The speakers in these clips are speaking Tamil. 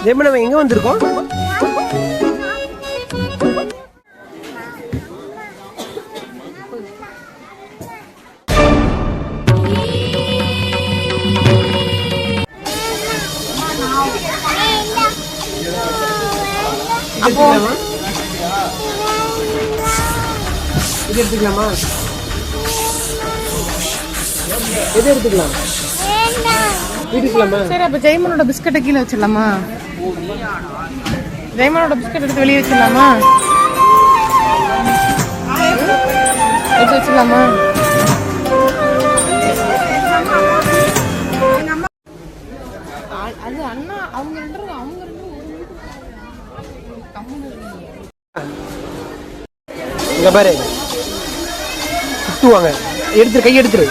ஜெயமன் நம்ம எங்க வந்திருக்கோம்? அப்போ இது எடுத்துக்கலாமா? எது எடுத்துக்கலாம்? வீட்டுக்கலாமா? சரி, அப்ப ஜெயமனோட பிஸ்கட்டை கீழே வச்சிடலாமா? ஜெயமனோட பிஸ்கட் எடுத்து வெளியே வச்சிடலாமா? எடுத்து வச்சிடலாமா? அது அண்ணா அவங்க ரெண்டு இங்க பாரு, சுத்துவாங்க. எடுத்துரு, கை எடுத்துரு.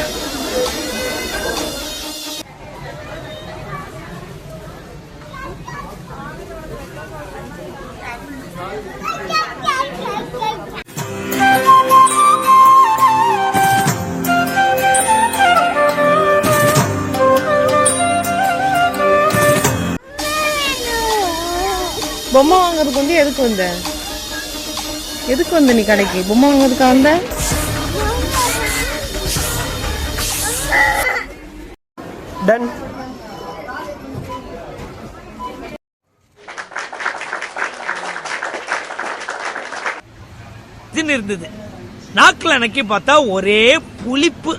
பொம்மை வாங்குறதுக்கு வந்து எதுக்கு வந்த நீ கடைக்கு? பொம்மை வாங்குறதுக்கா வந்த? டன். இருந்தது நாக்குல அன்னைக்கு பார்த்தா ஒரே புளிப்பு.